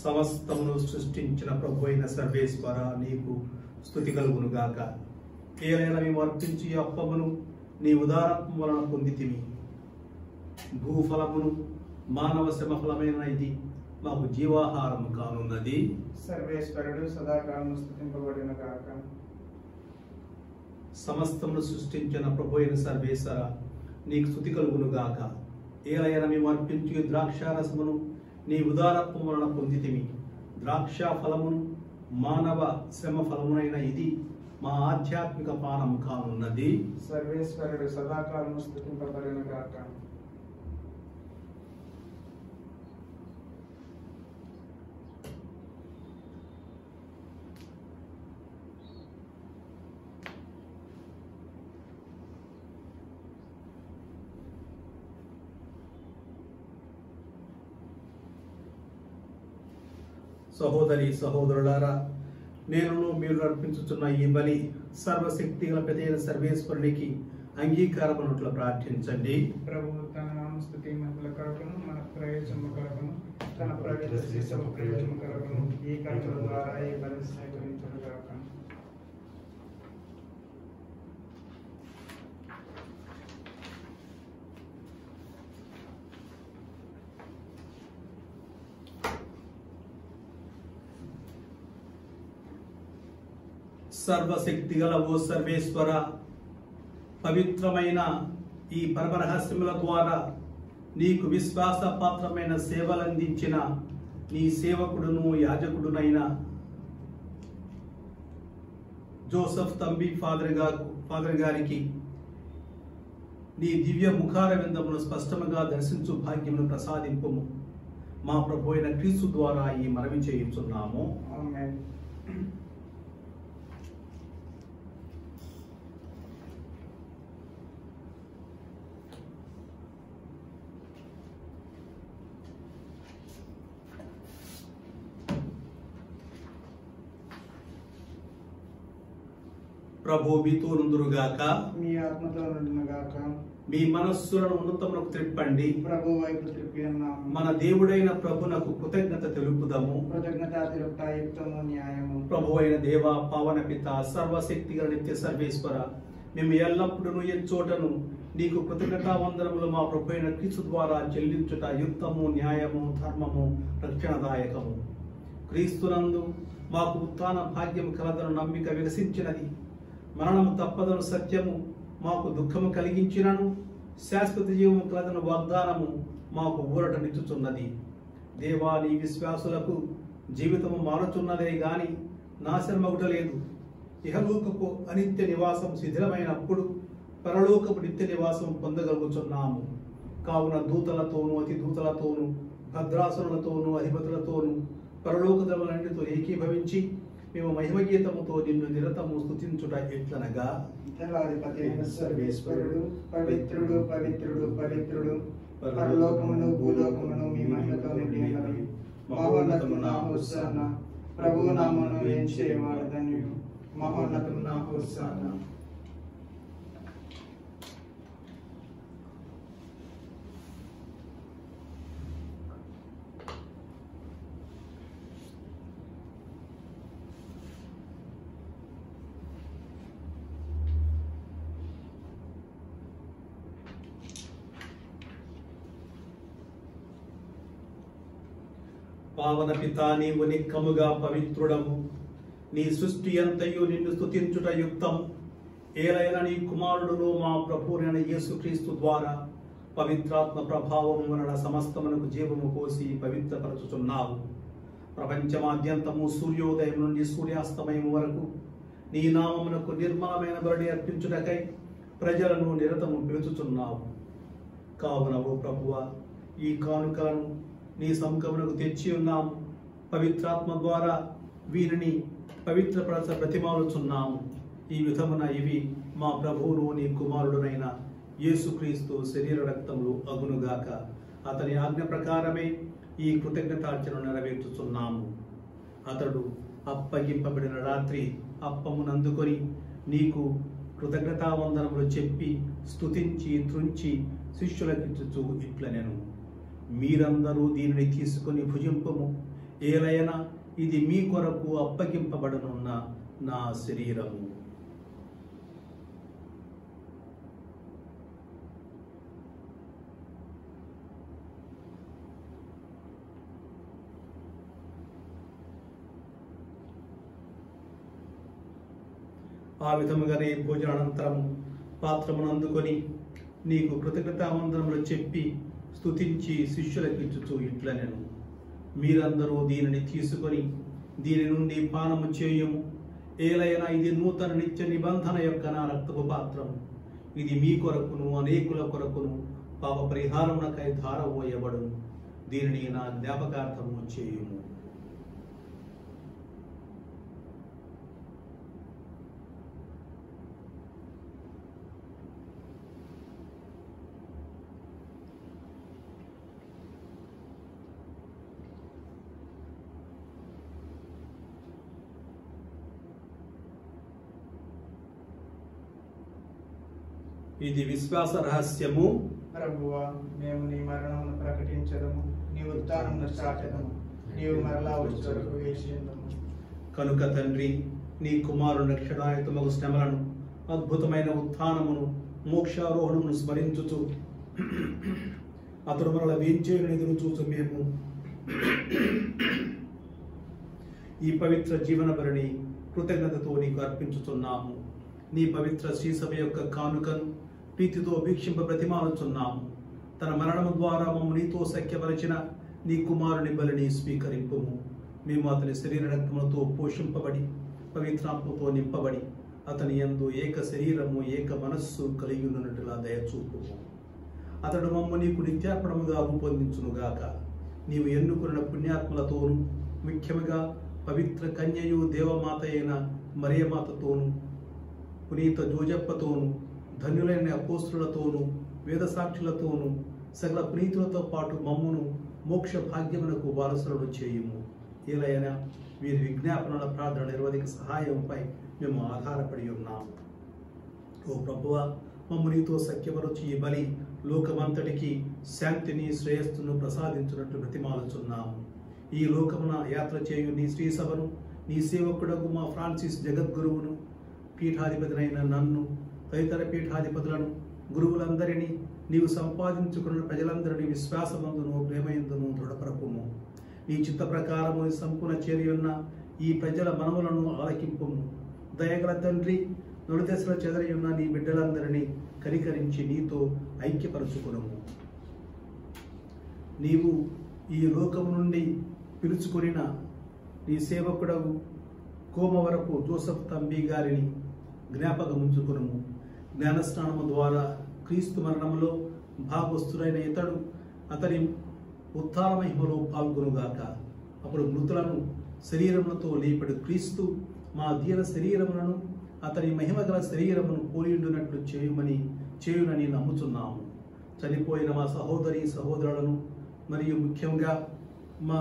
సమస్తమును సృష్టించిన ప్రభు అయిన సర్వేశ్వర, నీకు స్తుతి కలుగునుగాక. ఏలైనా మేము అర్పించి అప్పమును నీ ఉదారత్వం వలన పొందితివి. భూఫలమును మానవ శ్రమ ఫలమైన ఇది మాకు జీవాహారము కానున్నది. సర్వేశ్వరుడు సదాకాలం స్తుతింపబడిన గాక. సమస్తమును సృష్టించిన ప్రభు అయిన సర్వేశ్వర నీకు స్తుతి కలుగును గాక. ఏలైన మేము అర్పించు ద్రాక్షారసమును నీ ఉదారత్వం వలన పొందితిమి. ద్రాక్ష ఫలమును మానవ శ్రమ ఫలమునైన ఇది మా ఆధ్యాత్మిక పానము కానున్నది. సర్వేశ్వరుడు సదాకాలం స్తుతింపబడిన గాక. సహోదరి సహోదరులారా, నేను మీరు అర్పించుతున్న ఈ బలి సర్వశక్తి గల పెదైన సర్వేశ్వరునికి అంగీకారమునట్లు ప్రార్థించండి. ప్రభువు తన నామస్తుతి మహిమల కొరకును మన ప్రయోజనము కొరకును తన పవిత్ర శిశువు ప్రయోజనము కొరకును ఈ కర్తల ద్వారా ఈ బలి స్వీకరించును గాక. సర్వశక్తి గల ఓ సర్వేశ్వర, పవిత్రమైన ఈ పరమరహస్యముల ద్వారా నీకు విశ్వాస పాత్రమైన సేవలందించిన నీ సేవకుడును యాజకుడునైన జోసెఫ్ తంబి ఫాదర్ గారికి నీ దివ్య ముఖార విందమును స్పష్టముగా దర్శించు భాగ్యమును ప్రసాదింపుము. మా ప్రభు అయిన క్రీస్తు ద్వారా ఈ మనవి చేయుచున్నాము. ఆమేన్. ప్రభు మీతో నుందురుగాక. మీ ఆత్మతో నుండును గాక. మీ మనస్సులను ఉన్నతమునకు త్రిప్పండి. ప్రభు వైపు త్రిప్పి ఉన్నాము. మన దేవుడైన ప్రభునకు కృతజ్ఞత తెలుపుదము. కృతజ్ఞత తెలుపుట యుక్తము న్యాయము. ప్రభు అయిన దేవ, పావన పిత, సర్వశక్తి గల నిత్య సర్వేశ్వర, మేము ఎల్లప్పుడూ ఎచ్చోటను నీకు కృతజ్ఞతా వందనములు మా ప్రభు అయిన క్రీస్తు ద్వారా చెల్లించుట యుక్తము, న్యాయము, ధర్మము, రక్షణదాయకము. క్రీస్తునందు మాకు ఉత్థాన భాగ్యము కలదను నమ్మిక వికసించినది. మరణము తప్పదను సత్యము మాకు దుఃఖము కలిగించినను శాశ్వత జీవము కలదను వాగ్దానము మాకు ఊరటనిచ్చుచున్నది. దేవా, నీ విశ్వాసులకు జీవితము మారుచున్నదే గాని నాశనమగుట లేదు. ఇహలోకపు అనిత్య నివాసం శిథిలమైనప్పుడు పరలోకపు నిత్య నివాసం పొందగలుగుచున్నాము. కావున దూతలతోనూ అతి దూతలతోనూ భద్రాసురులతోనూ అధిపతులతోనూ పరలోకదములన్నిటితో ఏకీభవించి మేము మహిమగీతముతో నిన్ను నిరతము స్తుతించుట ఎట్లనగా, దళాధిపతి అయిన సర్వేశ్వరుడు పవిత్రుడు పవిత్రుడు పవిత్రుడు, పరలోకమును భూలోకమును మీ మహిమతో నిండి ఉన్నవి. మహోన్నతమున హోసానా, ప్రభువు నామమున వేంచేవాడు ధన్యుడు. మహోన్నతమున హోసానా. పావన పితా, నీవు నిక్కముగా పవిత్రుడము. నీ సృష్టి అంతయు నిన్ను స్తుతించుట యుక్తము. ఏలైన నీ కుమారుడును మా ప్రభువైన యేసుక్రీస్తు ద్వారా పవిత్రాత్మ ప్రభావము వలన సమస్తమునకు జీవము పోసి పవిత్రపరచుచున్నావు. ప్రపంచమాద్యంతము సూర్యోదయం నుండి సూర్యాస్తమయం వరకు నీ నామమునకు నిర్మలమైన బలి అర్పించుటకై ప్రజలను నిరతము పిలుచుచున్నావు. కావున ఓ ప్రభువా, ఈ కానుకలను నీ సముఖమునకు తెచ్చి ఉన్నాము. పవిత్రాత్మ ద్వారా వీరిని పవిత్రపరచ ప్రతిమాలుచున్నాము. ఈ విధమున ఇవి మా ప్రభువును నీ కుమారుడునైన యేసుక్రీస్తు శరీర రక్తములు అగునుగాక. అతని ఆజ్ఞ ప్రకారమే ఈ కృతజ్ఞతార్చనను నెరవేర్చుచున్నాము. అతడు అప్పగింపబడిన రాత్రి అప్పమునందుకొని నీకు కృతజ్ఞతావందనములు చెప్పి స్తుతించి త్రుంచి శిష్యులకిచ్చుచు ఇట్లనెను, మీరందరూ దీనిని తీసుకొని భుజింపము. ఏలైనా ఇది మీ కొరకు అప్పగింపబడనున్న నా శరీరము. ఆ విధముగానే భోజనానంతరము పాత్రమును అందుకొని నీకు కృతజ్ఞతావందనములు చెప్పి స్తుతించి శిష్యులకు ఇచ్చుచూ ఇట్లనెను, మీరందరూ దీనిని తీసుకొని దీని నుండి పానము చేయుము. ఏలైనా ఇది నూతన నిత్య నిబంధన యొక్క నా రక్తపు పాత్రము. ఇది మీ కొరకును అనేకుల కొరకును పాప పరిహారమునకై ధారపోయబడును. దీనిని నా జ్ఞాపకార్థము చేయుము. ఇది విశ్వాస రహస్యము. ప్రభువా, మేము నీ మరణమును ప్రకటించదము, నీ ఉత్థానమును చాటెదము, నీవు మరలా వచ్చే వరకు వేచి ఉందుము. కనుక తండ్రి, నీ కుమారుని రక్షణాయుతమగు శ్రమలను, అద్భుతమైన ఉత్థానమును, మోక్షారోహణమును స్మరించుచు అతడు మరల వేంచేయుని ఎదురు చూచు మేము ఈ పవిత్ర జీవన బలిని కృతజ్ఞతతో నీకు అర్పించుతున్నాము. నీ పవిత్ర శ్రీసభ యొక్క కానుకను ప్రీతితో వీక్షింప ప్రతిమానుచున్నాము. తన మరణము ద్వారా మమ్ము నీతో సఖ్యపరిచిన నీ కుమారుని బలిని స్వీకరింపుము. మేము అతని శరీర రక్తములతో పోషింపబడి పవిత్రాత్మతో నింపబడి అతని యందు ఏక శరీరము ఏక మనస్సు కలిగి ఉన్నట్లుగా దయచూపుము. అతడు మమ్ము నీకు నిత్యార్పణముగా రూపొందించునుగాక. నీవు ఎన్నుకున్న పుణ్యాత్మలతోనూ, ముఖ్యముగా పవిత్ర కన్యయు దేవమాత అయిన మరియమాతతోనూ, పునీత జోజప్పతోనూ, ధన్యులైన అపోస్తులతోనూ, వేదసాక్షులతోనూ, సకల పునీతులతో పాటు మమ్మును మోక్ష భాగ్యమునకు వారసులను చేయుము. ఏలైనా వీరి విజ్ఞాపనల ప్రార్థన నిర్వధిక సహాయంపై మేము ఆధారపడి ఉన్నాము. ఓ ప్రభువా, మమ్ము నీతో సఖ్యపరచు ఈ బలి లోకమంతటికి శాంతిని శ్రేయస్సును ప్రసాదించినట్లు ప్రతిమాలుచున్నాము. ఈ లోకమున యాత్ర చేయు నీ శ్రీసభను, నీ సేవకుడకు మా ఫ్రాన్సిస్ జగద్గురువును, పీఠాధిపతినైన నన్ను, తదితర పీఠాధిపతులను, గురువులందరినీ, నీవు సంపాదించుకున్న ప్రజలందరినీ విశ్వాసమందును ప్రేమయందును దృఢపరపుము. నీ చిత్త ప్రకారము సంపూర్ణ చేరియున్న ఈ ప్రజల మనములను ఆలకింపుము. దయగల తండ్రి, నలుదశల చెదరియున్న నీ బిడ్డలందరినీ కనికరించి నీతో ఐక్యపరచుకునము. నీవు ఈ లోకము నుండి పిలుచుకొనిన నీ సేవకుడవు కోమవరపు జోసఫ్ తంబి గారిని జ్ఞాపకముంచుకునము. జ్ఞానస్నానము ద్వారా క్రీస్తు మరణములో భాగస్థుడైన ఇతడు అతని ఉత్థాన మహిమలో పాల్గొనుగాక. అప్పుడు మృతులను శరీరములతో లేపడు క్రీస్తు మా దీన శరీరములను అతని మహిమగల శరీరమును పోలియుండునట్లు చేయునని నమ్ముచున్నాము. చనిపోయిన మా సహోదరి సహోదరులను మరియు ముఖ్యంగా మా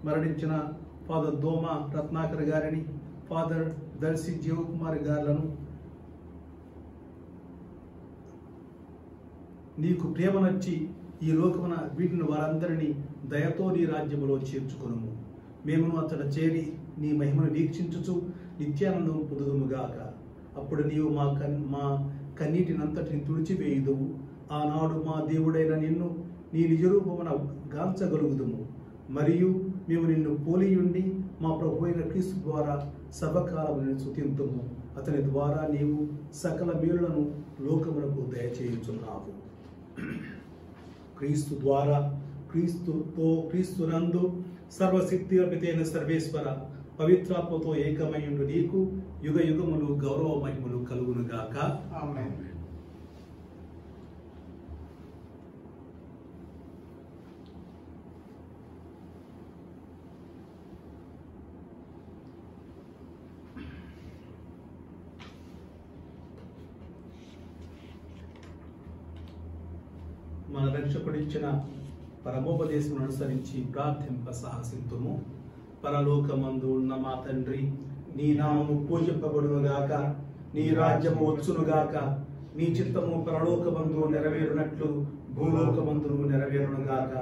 మరణించిన ఫాదర్ దోమ రత్నాకర్ గారిని, ఫాదర్ దర్శి జీవకుమార్ గారులను నీకు ప్రేమ నచ్చి ఈ లోకమున వీటిని వారందరినీ దయతో నీ రాజ్యములో చేర్చుకొనుము. మేమును అతడు చేరి నీ మహిమను వీక్షించుచు నిత్యానందం పొందుదుముగాక. అప్పుడు నీవు మా కన్నీటినంతటిని తుడిచివేయుదువు. ఆనాడు మా దేవుడైన నిన్ను నీ నిజరూపమున గాంచగలుగుదుము. మరియు మేము నిన్ను పోలియుండి మా ప్రభు అయిన క్రీస్తు ద్వారా సర్వకాలమును స్తుతింతుము. అతని ద్వారా నీవు సకల మేలులను లోకమునకు దయచేయుచున్నావు. క్రీస్తు ద్వారా, క్రీస్తునందు సర్వశక్తిగల సర్వేశ్వర పవిత్రాత్మతో ఏకమయుండు నీకు యుగ యుగములు గౌరవ మహిమలు కలుగునుగాక. ఆమేన్. మన రక్షకుడిచ్చిన పరమోపదేశమును అనుసరించి ప్రార్థింప సాహసింతుము. పరలోకమందు ఉన్న మా తండ్రి, నీ నామము పూజింపబడునుగాక, నీ రాజ్యము వచ్చునుగాక, నీ చిత్తము పరలోకమందు నెరవేరునట్లు భూలోకమందును నెరవేరునుగాక.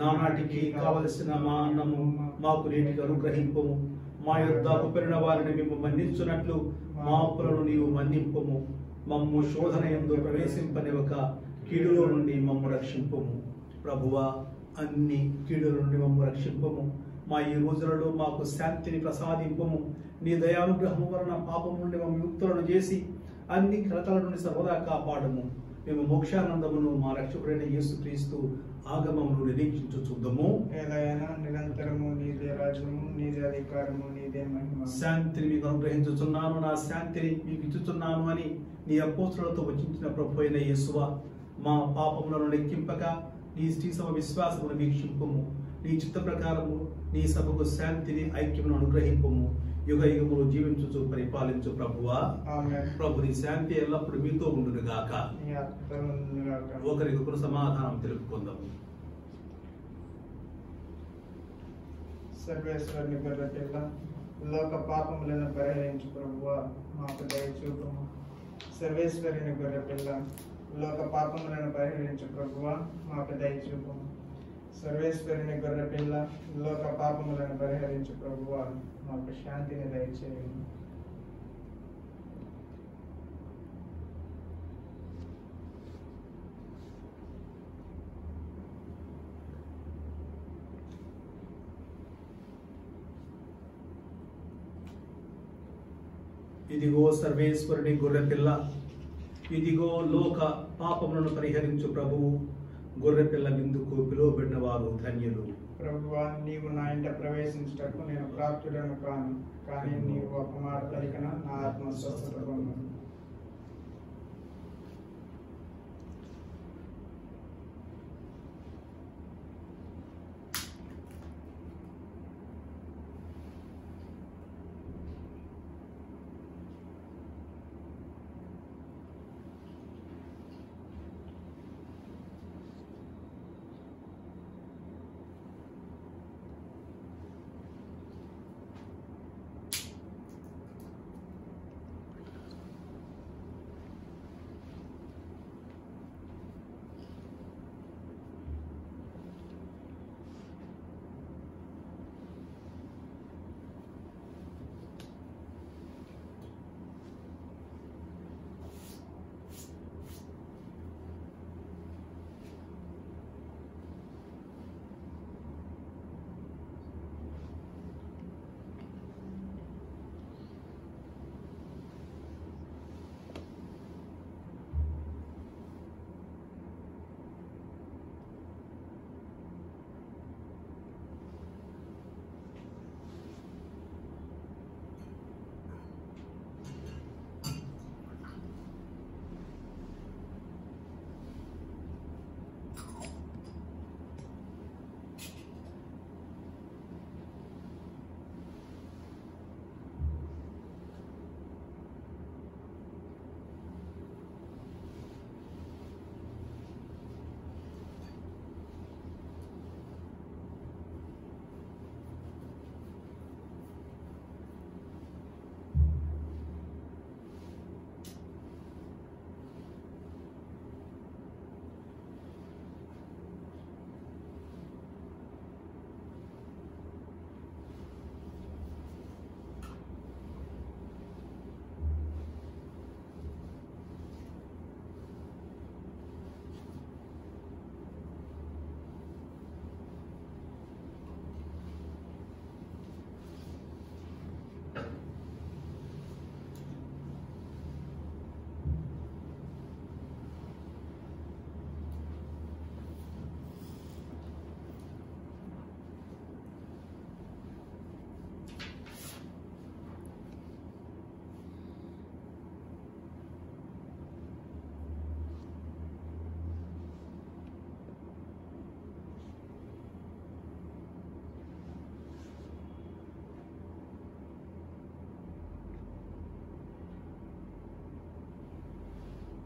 నానాటికి కావలసిన మా అన్నము మాకు నేటికి అనుగ్రహింపుము. మా యొద్ద అప్పుపడిన వారిని మేము మన్నించున్నట్లు మా అప్పులను నీవు మన్నింపుము. మమ్ము శోధన యందు ప్రవేశింపనివ్వక కీడులో నుండి మమ్ము రక్షింపుము. ప్రభువా, అన్ని కీడుల నుండి మమ్ము రక్షింపుము. మా ఈ రోజులలో మాకు శాంతిని ప్రసాదింపము. నీ దయానుగ్రహము వలన పాపం నుండి మమ్మల్ని ముక్తులను చేసి అన్ని కలతల నుండి సర్వదా కాపాడము. మేము మోక్షానందమును మా రక్షకుడైన యేసుక్రీస్తు ఆగమమును నిరీక్షించుచుందము. ఏలైనా నిరంతరము నీదే రాజ్యము, నీదే అధికారము, నీదే మహిమ. శాంతిని మీకు అనుగ్రహించుచున్నాను, నా శాంతిని మీకు ఇచ్చుచున్నాను అని నీ అపోస్తులతో వచించిన ప్రభు అయిన యేసువా, మా పాపములను లెక్కింపక నీ శ్రీసభ విశ్వాసమును వీక్షింపము. నీ చిత్త ప్రకారము నీ సభకు శాంతిని ఐక్యమును అనుగ్రహింపము. యుగ యుగములు జీవించుచు పరిపాలించు ప్రభువా. ఆమేన్. ప్రభు నీ శాంతి ఎల్లప్పుడు మీతో ఉండును గాక. నీ ఆత్మతో ఉండును గాక. ఒకరికొకరు సమాధానం తెలుపుకుందాము. సర్వేశ్వరుని గొర్రె పిల్ల, లోక పాపములను పరిహరించు ప్రభువా, మాకు దయ చూపుము. సర్వేశ్వరుని గొర్రె పిల్ల, లోక పాపములను పరిహరించు ప్రభువా, మాకు దయ చూపుము. సర్వేశ్వరుని గొర్రె పిల్ల, లోక పాపములను పరిహరించు ప్రభువా, మాకు శాంతిని దయచేయము. ఇదిగో సర్వేశ్వరుని గొర్రెపిల్ల, ఇదిగో లోక పాపములను పరిహరించు ప్రభువు. గొర్రెపిల్ల విందుకు పిలువబడిన వారు ధన్యులు. ప్రభువా, నీవు నా ఇంట ప్రవేశించుటకు నేను ప్రాప్తుడను కాను, కానీ నీవు ఒక మాట పలికిన నా ఆత్మ స్వస్థత పొందును.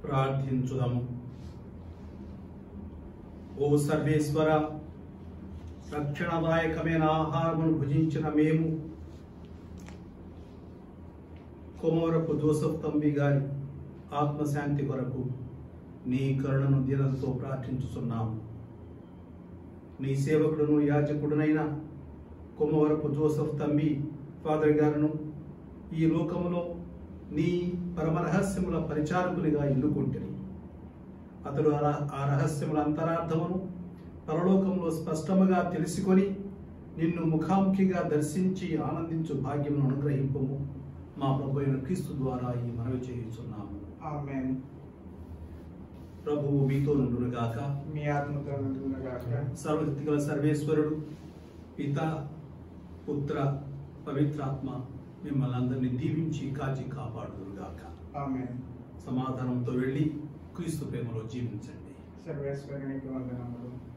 ప్రార్థించుదాము. ఓ సర్వేశ్వర, రక్షణదాయకమైన ఆహారమును భుజించిన మేము కొమరపు జోసెఫ్ తంబి గారి ఆత్మశాంతి కొరకు నీ కరుణను దీనతతో ప్రార్థించుతున్నాము. నీ సేవకుడును యాజకుడునైన కొమరపు జోసెఫ్ తంబి ఫాదర్ గారును ఈ లోకములో నీ పరమరహస్యముల పరిచారకునిగా ఎన్నుకుంటుని అతడు ఆ రహస్యముల అంతరార్థమును పరలోకంలో స్పష్టముగా తెలుసుకొని నిన్ను ముఖాముఖిగా దర్శించి ఆనందించు భాగ్యమును అనుగ్రహింపము. మా ప్రభు అయిన క్రీస్తు ద్వారా ఈ మనవి చేయుచున్నాము. ఆమేన్. ప్రభువు మీతో నుండునుగాక. మీ ఆత్మతో ఉండునుగాక. సర్వశక్తి గల సర్వేశ్వరుడు పిత పుత్ర పవిత్రాత్మ మిమ్మల్ని అందరినీ దీవించి కాచి కాపాడుదురుగాక. ఆమేన్. సమాధానంతో వెళ్ళి క్రీస్తు ప్రేమలో జీవించండి. సర్వేశ్వరునికి వందనములు.